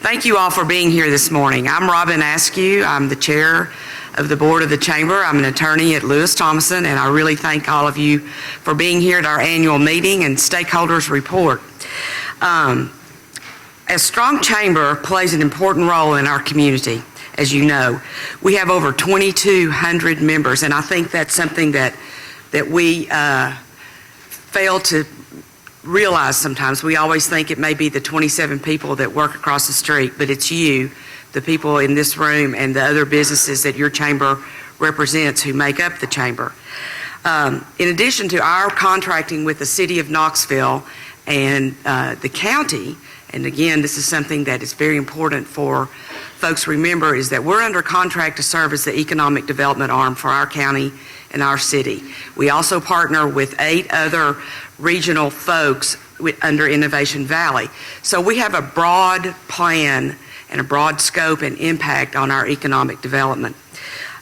Thank you all for being here this morning. I'm Robyn Askew. I'm the chair of the board of the chamber. I'm an attorney at Lewis Thomason, and I really thank all of you for being here at our annual meeting and stakeholders report. A strong chamber plays an important role in our community, as you know. We have over 2,200 members, and I think that's something that we fail to realize sometimes. We always think it may be the 27 people that work across the street, but it's you, the people in this room, and the other businesses that your chamber represents who make up the chamber. In addition to our contracting with the city of Knoxville and the county, and again, this is something that is very important for folks to remember, is that we're under contract to serve as the economic development arm for our county and our city. We also partner with 8 other regional folks under Innovation Valley. So we have a broad plan and a broad scope and impact on our economic development.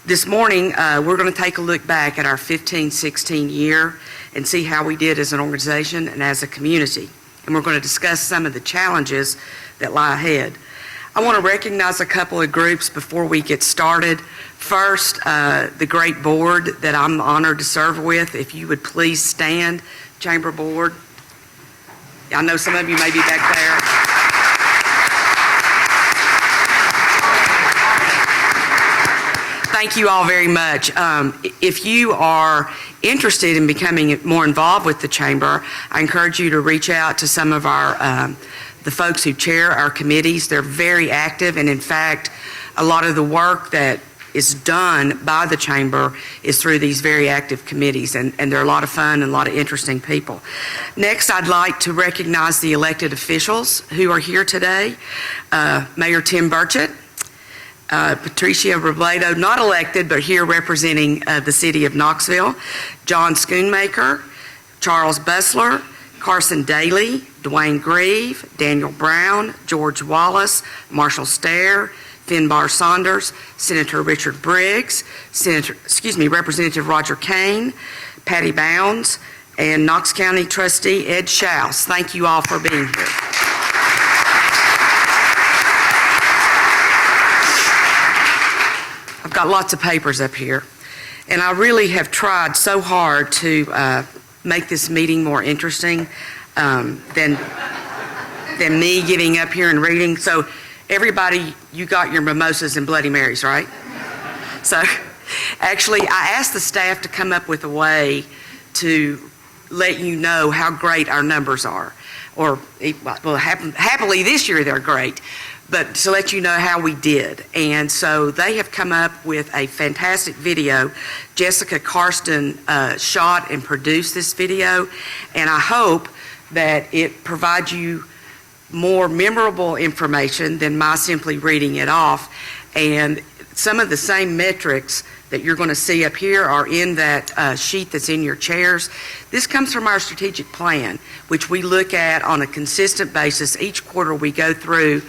This morning, we're going to take a look back at our 15-16 year and see how we did as an organization and as a community. And we're going to discuss some of the challenges that lie ahead. I want to recognize a couple of groups before we get started. First, the great board that I'm honored to serve with. If you would please stand, Chamber Board. I know some of you may be back there. Thank you all very much. If you are interested in becoming more involved with the Chamber, I encourage you to reach out to some of our the folks who chair our committees. They're very active, and in fact, a lot of the work that is done by the Chamber is through these very active committees, and they're a lot of fun and a lot of interesting people. Next, I'd like to recognize the elected officials who are here today. Mayor Tim Burchett, Patricia Robledo, not elected, but here representing the city of Knoxville, John Schoonmaker, Charles Bussler, Carson Daly, Dwayne Grieve, Daniel Brown, George Wallace, Marshall Stair, Finbar Saunders, Senator Richard Briggs, Representative Roger Kane, Patty Bounds, and Knox County Trustee Ed Schaus. Thank you all for being here. I've got lots of papers up here, and I really have tried so hard to make this meeting more interesting than me getting up here and reading. So everybody, you got your mimosas and Bloody Marys, right? So actually, I asked the staff to come up with a way to let you know how great our numbers are. Or, well, happily this year they're great, but to let you know how we did. And so they have come up with a fantastic video. Jessica Karsten shot and produced this video, and I hope that it provides you more memorable information than my simply reading it off. And some of the same metrics that you're going to see up here are in that sheet that's in your chairs. This comes from our strategic plan, which we look at on a consistent basis. Each quarter we go through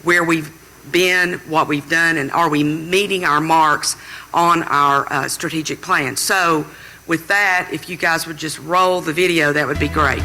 where we've been, what we've done, and are we meeting our marks on our strategic plan. So with that, if you guys would just roll the video, that would be great.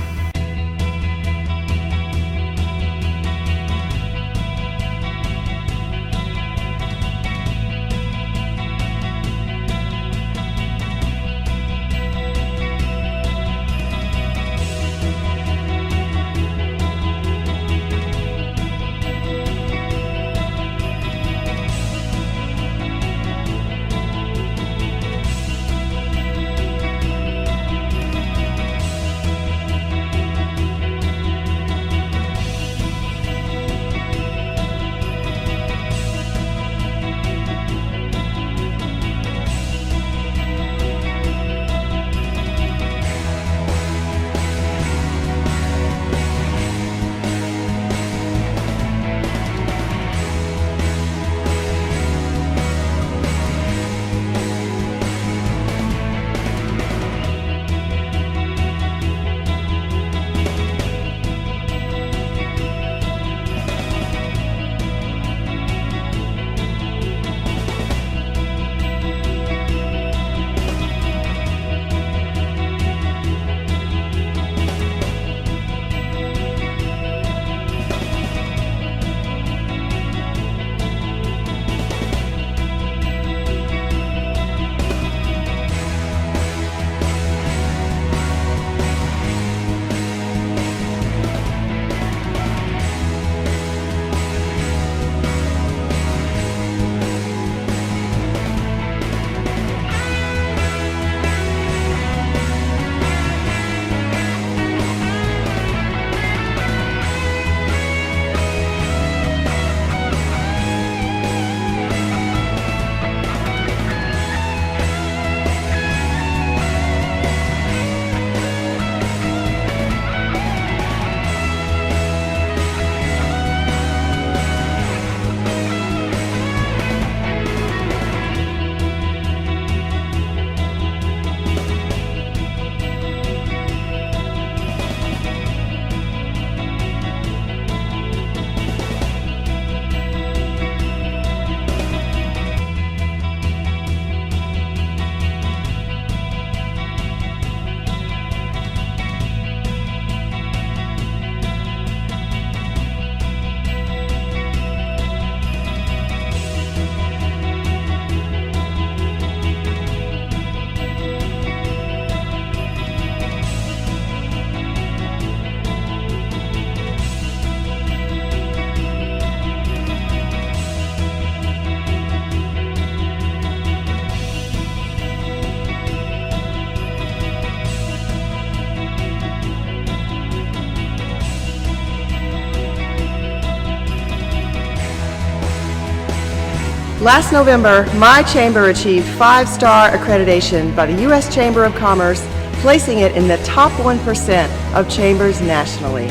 Last November, my chamber achieved 5-star accreditation by the U.S. Chamber of Commerce, placing it in the top 1% of chambers nationally.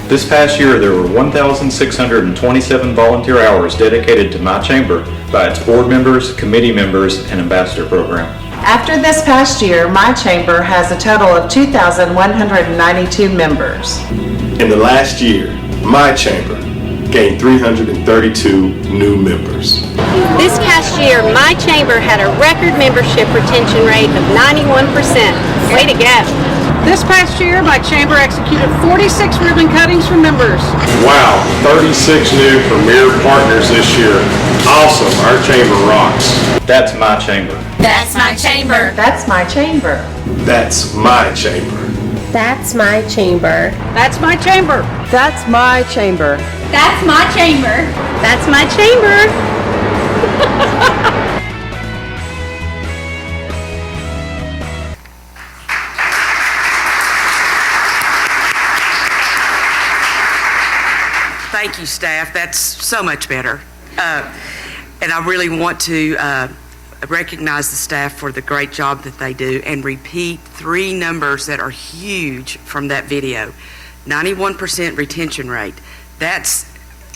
This past year, there were 1,627 volunteer hours dedicated to my chamber by its board members, committee members, and ambassador program. After this past year, my chamber has a total of 2,192 members. In the last year, my chamber gained 332 new members. This past year, my chamber had a record membership retention rate of 91%. Way to go. This past year, my chamber executed 46 ribbon cuttings for members. Wow, 36 new premier partners this year. Awesome, our chamber rocks. That's my chamber. That's my chamber. That's my chamber. That's my chamber. That's my chamber. That's my chamber. That's my chamber. That's my chamber. That's my chamber. Thank you, staff. That's so much better. And I really want to recognize the staff for the great job that they do and repeat 3 numbers that are huge from that video. 91% retention rate. That's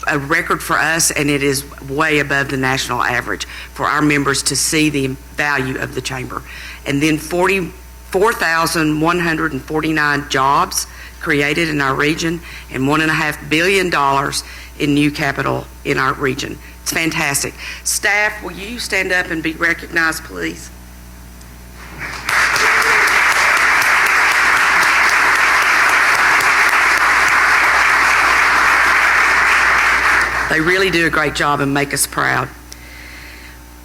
a record for us, and it is way above the national average for our members to see the value of the chamber. And then 4,149 jobs created in our region and $1.5 billion in new capital in our region. It's fantastic. Staff, will you stand up and be recognized, please? They really do a great job and make us proud.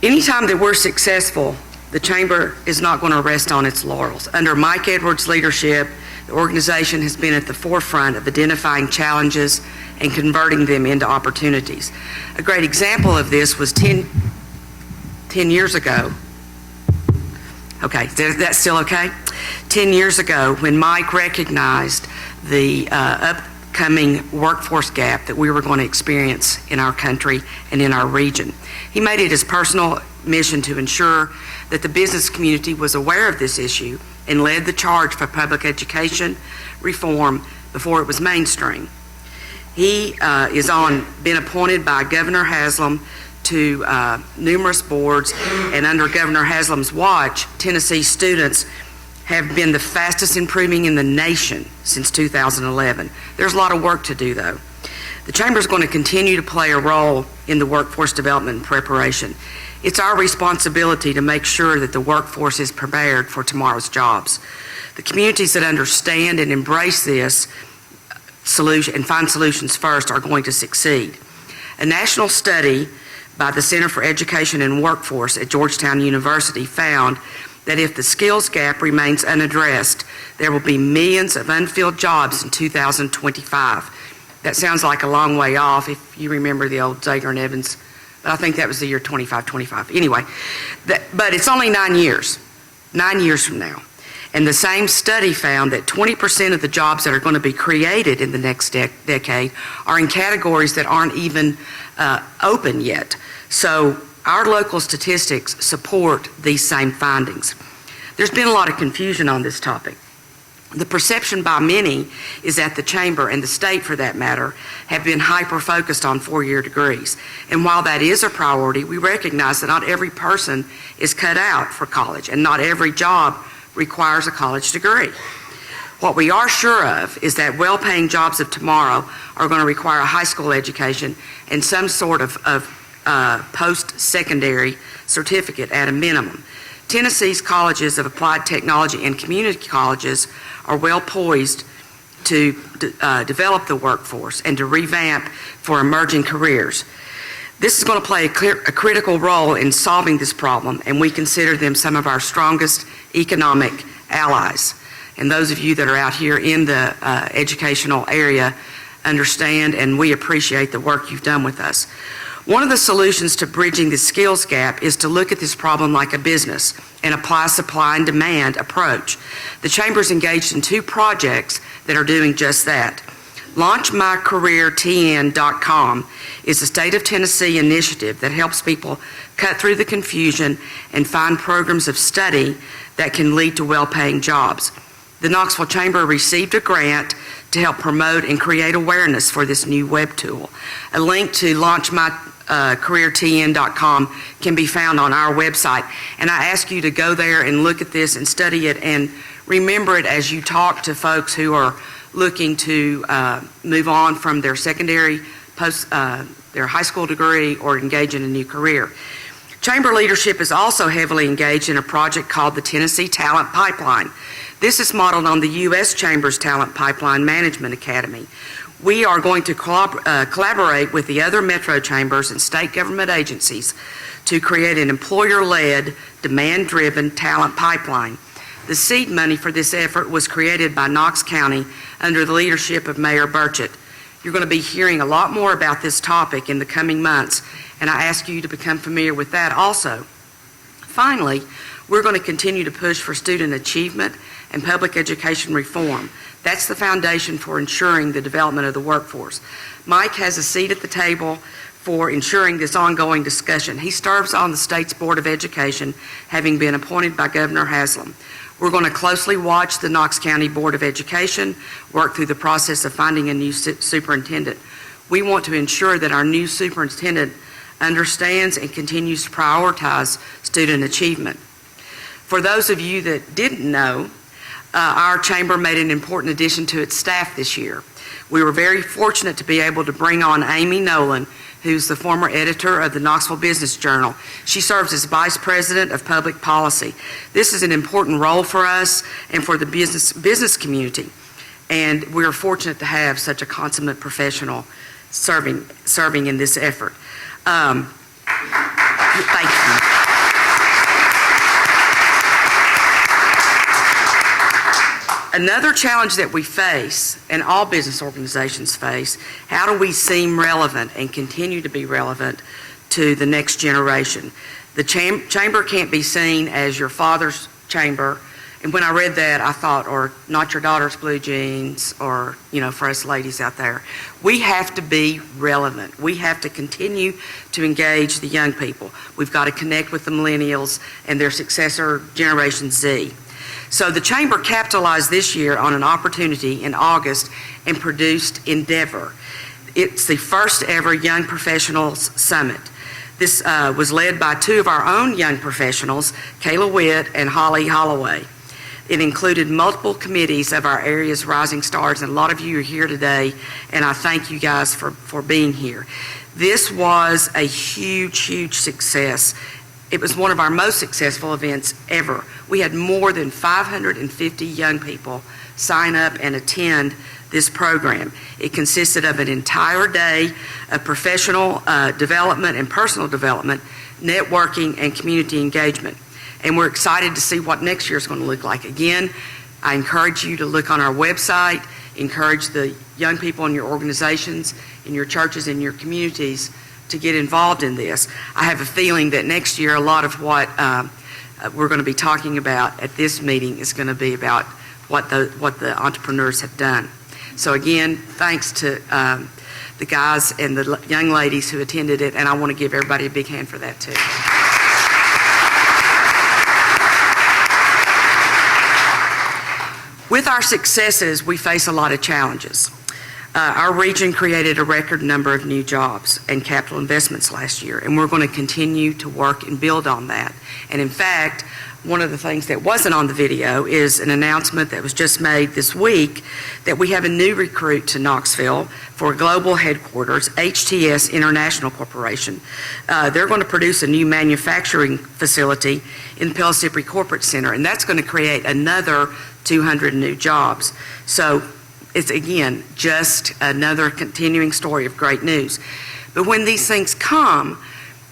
Anytime that we're successful, the Chamber is not going to rest on its laurels. Under Mike Edwards' leadership, the organization has been at the forefront of identifying challenges and converting them into opportunities. A great example of this was 10 years ago. Okay, that's still okay? 10 years ago, when Mike recognized the upcoming workforce gap that we were going to experience in our country and in our region, he made it his personal mission to ensure that the business community was aware of this issue and led the charge for public education reform before it was mainstream. He been appointed by Governor Haslam to numerous boards, and under Governor Haslam's watch, Tennessee students have been the fastest improving in the nation since 2011. There's a lot of work to do, though. The Chamber is going to continue to play a role in the workforce development and preparation. It's our responsibility to make sure that the workforce is prepared for tomorrow's jobs. The communities that understand and embrace this solution and find solutions first are going to succeed. A national study by the Center for Education and Workforce at Georgetown University found that if the skills gap remains unaddressed, there will be millions of unfilled jobs in 2025. That sounds like a long way off if you remember the old Zager and Evans, but I think that was the year 2525. Anyway, but it's only 9 years from now. And the same study found that 20% of the jobs that are going to be created in the next decade are in categories that aren't even open yet. So our local statistics support these same findings. There's been a lot of confusion on this topic. The perception by many is that the Chamber, and the state for that matter, have been hyper-focused on 4-year degrees. And while that is a priority, we recognize that not every person is cut out for college, and not every job requires a college degree. What we are sure of is that well-paying jobs of tomorrow are going to require a high school education and some sort of post-secondary certificate at a minimum. Tennessee's colleges of applied technology and community colleges are well poised to develop the workforce and to revamp for emerging careers. This is going to play a critical role in solving this problem, and we consider them some of our strongest economic allies. And those of you that are out here in the educational area understand, and we appreciate the work you've done with us. One of the solutions to bridging the skills gap is to look at this problem like a business and apply a supply and demand approach. The Chamber's engaged in 2 projects that are doing just that. LaunchMyCareerTN.com is a state of Tennessee initiative that helps people cut through the confusion and find programs of study that can lead to well-paying jobs. The Knoxville Chamber received a grant to help promote and create awareness for this new web tool. A link to LaunchMyCareerTN.com can be found on our website, and I ask you to go there and look at this and study it and remember it as you talk to folks who are looking to move on from their secondary, their high school degree, or engage in a new career. Chamber leadership is also heavily engaged in a project called the Tennessee Talent Pipeline. This is modeled on the U.S. Chamber's Talent Pipeline Management Academy. We are going to collaborate with the other metro chambers and state government agencies to create an employer-led, demand-driven talent pipeline. The seed money for this effort was created by Knox County under the leadership of Mayor Burchett. You're going to be hearing a lot more about this topic in the coming months, and I ask you to become familiar with that also. Finally, we're going to continue to push for student achievement and public education reform. That's the foundation for ensuring the development of the workforce. Mike has a seat at the table for ensuring this ongoing discussion. He serves on the state's Board of Education, having been appointed by Governor Haslam. We're going to closely watch the Knox County Board of Education work through the process of finding a new superintendent. We want to ensure that our new superintendent understands and continues to prioritize student achievement. For those of you that didn't know, our chamber made an important addition to its staff this year. We were very fortunate to be able to bring on Amy Nolan, who's the former editor of the Knoxville Business Journal. She serves as Vice President of Public Policy. This is an important role for us and for the business community, and we're fortunate to have such a consummate professional serving in this effort. Thank you. Another challenge that we face, and all business organizations face, how do we seem relevant and continue to be relevant to the next generation? The chamber can't be seen as your father's chamber, and when I read that, I thought, or not your daughter's blue jeans, or, for us ladies out there. We have to be relevant. We have to continue to engage the young people. We've got to connect with the millennials and their successor, Generation Z. So the Chamber capitalized this year on an opportunity in August and produced Endeavor. It's the first ever Young Professionals Summit. This was led by two of our own young professionals, Kayla Witt and Holly Holloway. It included multiple committees of our area's rising stars, and a lot of you are here today, and I thank you guys for being here. This was a huge, huge success. It was one of our most successful events ever. We had more than 550 young people sign up and attend this program. It consisted of an entire day of professional development and personal development, networking, and community engagement. And we're excited to see what next year is going to look like. Again, I encourage you to look on our website, encourage the young people in your organizations, in your churches, in your communities to get involved in this. I have a feeling that next year a lot of what we're going to be talking about at this meeting is going to be about what the entrepreneurs have done. So again, thanks to the guys and the young ladies who attended it, and I want to give everybody a big hand for that too. With our successes, we face a lot of challenges. Our region created a record number of new jobs and capital investments last year, and we're going to continue to work and build on that. And in fact, one of the things that wasn't on the video is an announcement that was just made this week that we have a new recruit to Knoxville for global headquarters, HTS International Corporation. They're going to produce a new manufacturing facility in Pellissippi Corporate Center, and that's going to create another 200 new jobs. So it's, again, just another continuing story of great news. But when these things come,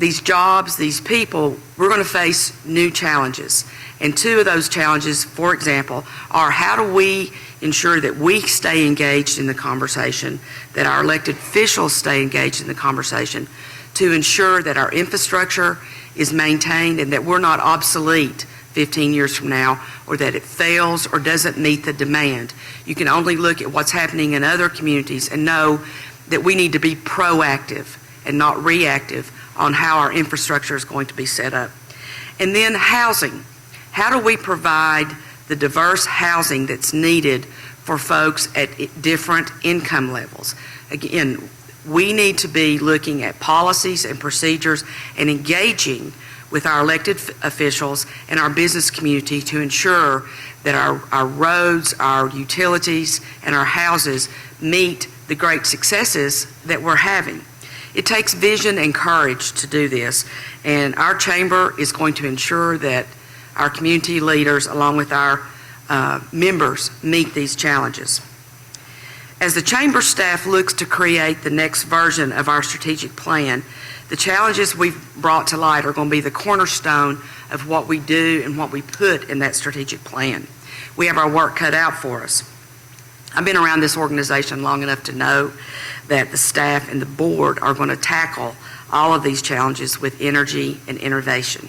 these jobs, these people, we're going to face new challenges. And two of those challenges, for example, are how do we ensure that we stay engaged in the conversation, that our elected officials stay engaged in the conversation, to ensure that our infrastructure is maintained and that we're not obsolete 15 years from now, or that it fails or doesn't meet the demand. You can only look at what's happening in other communities and know that we need to be proactive and not reactive on how our infrastructure is going to be set up. And then housing. How do we provide the diverse housing that's needed for folks at different income levels? Again, we need to be looking at policies and procedures and engaging with our elected officials and our business community to ensure that our roads, our utilities, and our houses meet the great successes that we're having. It takes vision and courage to do this, and our chamber is going to ensure that our community leaders, along with our members, meet these challenges. As the chamber staff looks to create the next version of our strategic plan, the challenges we've brought to light are going to be the cornerstone of what we do and what we put in that strategic plan. We have our work cut out for us. I've been around this organization long enough to know that the staff and the board are going to tackle all of these challenges with energy and innovation.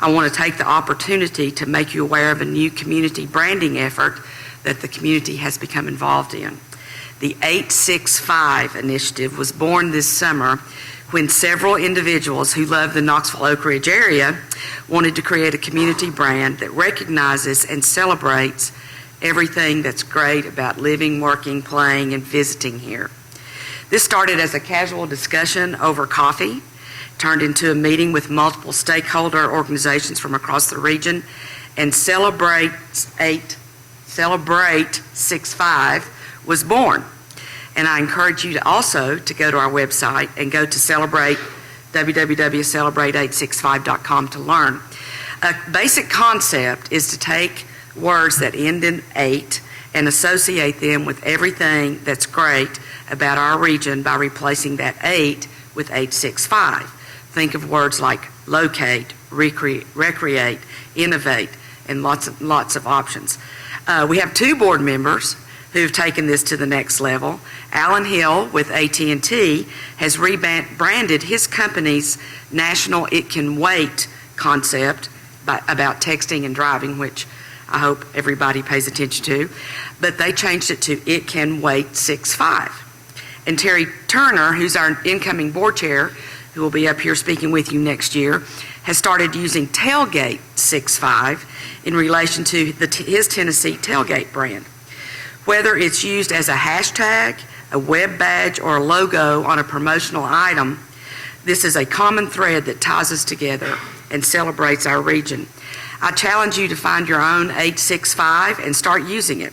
I want to take the opportunity to make you aware of a new community branding effort that the community has become involved in. The 865 initiative was born this summer when several individuals who love the Knoxville Oak Ridge area wanted to create a community brand that recognizes and celebrates everything that's great about living, working, playing, and visiting here. This started as a casual discussion over coffee, turned into a meeting with multiple stakeholder organizations from across the region, and Celebrate 65 was born. And I encourage you to also to go to our website and go to www.celebrate865.com to learn. A basic concept is to take words that end in 8 and associate them with everything that's great about our region by replacing that 8 with 865. Think of words like locate, recreate, innovate, and lots of options. We have 2 board members who've taken this to the next level. Alan Hill with AT&T has rebranded his company's national It Can Wait concept about texting and driving, which I hope everybody pays attention to, but they changed it to It Can Wait 65. And Terry Turner, who's our incoming board chair, who will be up here speaking with you next year, has started using Tailgate 65 in relation to his Tennessee Tailgate brand. Whether it's used as a hashtag, a web badge, or a logo on a promotional item, this is a common thread that ties us together and celebrates our region. I challenge you to find your own 865 and start using it.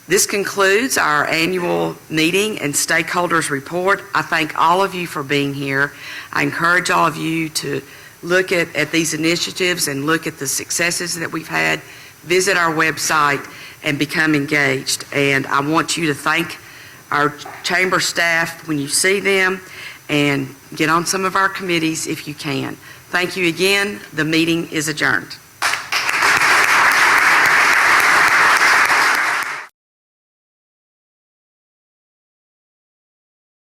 This concludes our annual meeting and stakeholders report. I thank all of you for being here. I encourage all of you to look at these initiatives and look at the successes that we've had. Visit our website and become engaged. And I want you to thank our chamber staff when you see them and get on some of our committees if you can. Thank you again. The meeting is adjourned.